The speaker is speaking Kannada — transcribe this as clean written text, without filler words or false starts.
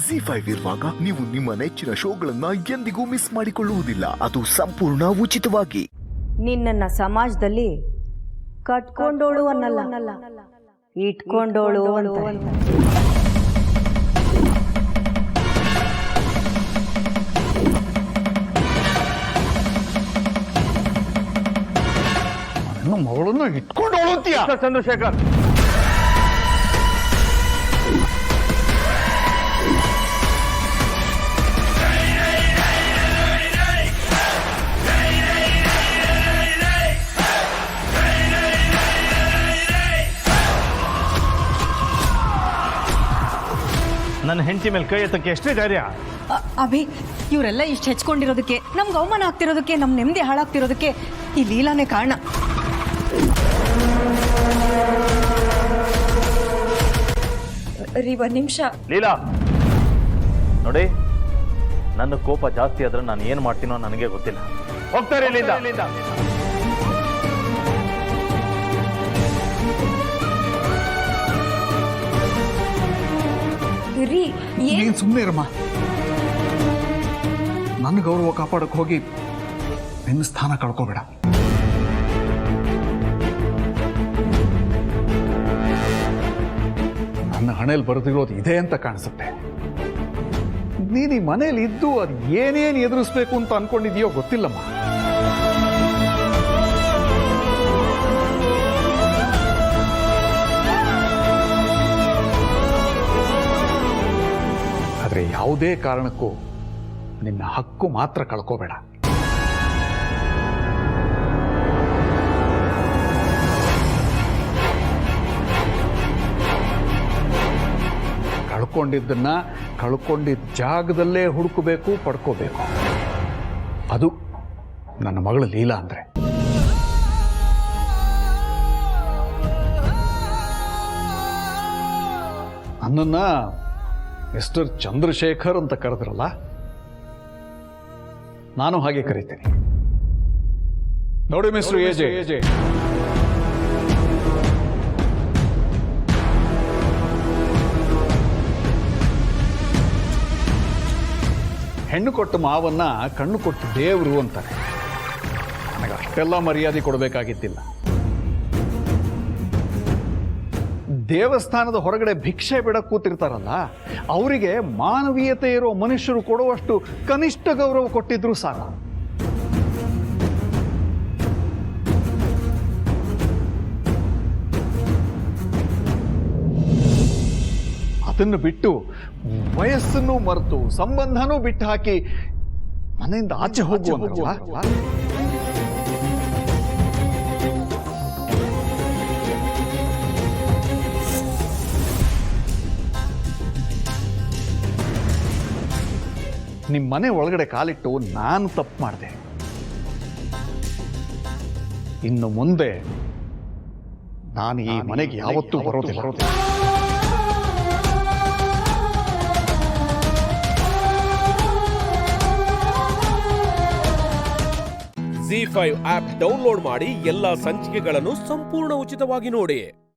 ZEE5 ಇರುವಾಗ ನೀವು ನಿಮ್ಮ ನೆಚ್ಚಿನ ಶೋಗಳನ್ನ ಎಂದಿಗೂ ಮಿಸ್ ಮಾಡಿಕೊಳ್ಳುವುದಿಲ್ಲ. ಅದು ಸಂಪೂರ್ಣ ಉಚಿತವಾಗಿ. ನಿನ್ನನ್ನ ಸಮಾಜದಲ್ಲಿ ಕಟ್ಕೊಂಡೋಳು ಅನ್ನಲ್ಲ, ಇಟ್ಕೊಂಡೋಳು ಅಂತ. ಮಗಳನ್ನ ಇಟ್ಕೊಂಡೋಳು ಅಂತೀಯ ಚಂದ್ರಶೇಖರ್? ನನ್ನ ಹೆಂಡತಿ ಮೇಲೆ ಕೈ ಎತ್ತಕ್ಕೆ ಎಷ್ಟೇ ಧೈರ್ಯ? ಅಭಿ, ಇವರೆಲ್ಲ ಇಷ್ಟು ಹೆಚ್ಕೊಂಡಿರೋದಕ್ಕೆ, ನಮ್ಗೆ ಅವಮಾನ ಆಗ್ತಿರೋದಕ್ಕೆ, ನಮ್ಮ ನೆಮ್ಮದಿ ಹಾಳಾಗ್ತಿರೋದಕ್ಕೆ ಈ ಲೀಲಾನೇ ಕಾರಣ. ಒಂದ್ ನಿಮಿಷ ಲೀಲಾ ನೋಡಿ, ನನ್ನ ಕೋಪ ಜಾಸ್ತಿ ಆದ್ರೆ ನಾನು ಏನ್ ಮಾಡ್ತೀನೋ ನನಗೆ ಗೊತ್ತಿಲ್ಲ. ಹೋಗ್ತಾರೆ ಇಲ್ಲಿಂದ. ನೀನ್ ಸುಮ್ಮನೆ ಇರಮ್ಮ. ನನ್ನ ಗೌರವ ಕಾಪಾಡಕ್ ಹೋಗಿ ನಿನ್ನ ಸ್ಥಾನ ಕಳ್ಕೋಬೇಡ. ನನ್ನ ಹಣೆಯಲ್ಲಿ ಬರೆದಿರೋದು ಇದೆ ಅಂತ ಕಾಣಿಸುತ್ತೆ. ನೀನು ಈ ಮನೇಲಿ ಇದ್ದು ಅದು ಏನೇನು ಎದುರಿಸ್ಬೇಕು ಅಂತ ಅನ್ಕೊಂಡಿದೀಯೋ ಗೊತ್ತಿಲ್ಲಮ್ಮ. ಆದರೆ ಯಾವುದೇ ಕಾರಣಕ್ಕೂ ನಿನ್ನ ಹಕ್ಕು ಮಾತ್ರ ಕಳ್ಕೋಬೇಡ. ಕಳ್ಕೊಂಡಿದ್ದನ್ನ ಕಳ್ಕೊಂಡಿದ್ದ ಜಾಗದಲ್ಲೇ ಹುಡುಕಬೇಕು, ಪಡ್ಕೋಬೇಕು. ಅದು ನನ್ನ ಮಗಳು ಲೀಲಾ ಅಂದ್ರೆ. ನನ್ನನ್ನ ಮಿಸ್ಟರ್ ಚಂದ್ರಶೇಖರ್ ಅಂತ ಕರೆದ್ರಲ್ಲ, ನಾನು ಹಾಗೆ ಕರೀತೀನಿ. ನೋಡಿ ಮಿಸ್ಟರ್ ಎಜೆ, ಹೆಣ್ಣು ಕೊಟ್ಟ ಮಾವನ್ನ ಕಣ್ಣು ಕೊಟ್ಟು ದೇವರು ಅಂತಾರೆ. ನನಗೆ ಅಷ್ಟೆಲ್ಲ ಮರ್ಯಾದೆ ಕೊಡಬೇಕಾಗಿದ್ದಿಲ್ಲ. ದೇವಸ್ಥಾನದ ಹೊರಗಡೆ ಭಿಕ್ಷೆ ಬಿಡಕ್ ಕೂತಿರ್ತಾರಲ್ಲ, ಅವರಿಗೆ ಮಾನವೀಯತೆ ಇರೋ ಮನುಷ್ಯರು ಕೊಡುವಷ್ಟು ಕನಿಷ್ಠ ಗೌರವ ಕೊಟ್ಟಿದ್ರು ಸಾಕು. ಅದನ್ನು ಬಿಟ್ಟು ವಯಸ್ಸನ್ನು ಮರೆತು ಸಂಬಂಧನೂ ಬಿಟ್ಟು ಹಾಕಿ ಮನೆಯಿಂದ ಆಚೆ ಹೋಗುವ ನಿಮ್ಮ ಮನೆ ಒಳಗಡೆ ಕಾಲಿಟ್ಟು ನಾನು ತಪ್ಪು ಮಾಡಿದೆ. ಇನ್ನು ಮುಂದೆ ನಾನು ಈ ಮನೆಗೆ ಯಾವತ್ತೂ ಬರೋದಿಲ್ಲ. ZEE5 ಆಪ್ ಡೌನ್ಲೋಡ್ ಮಾಡಿ ಎಲ್ಲಾ ಸಂಚಿಕೆಗಳನ್ನು ಸಂಪೂರ್ಣ ಉಚಿತವಾಗಿ ನೋಡಿ.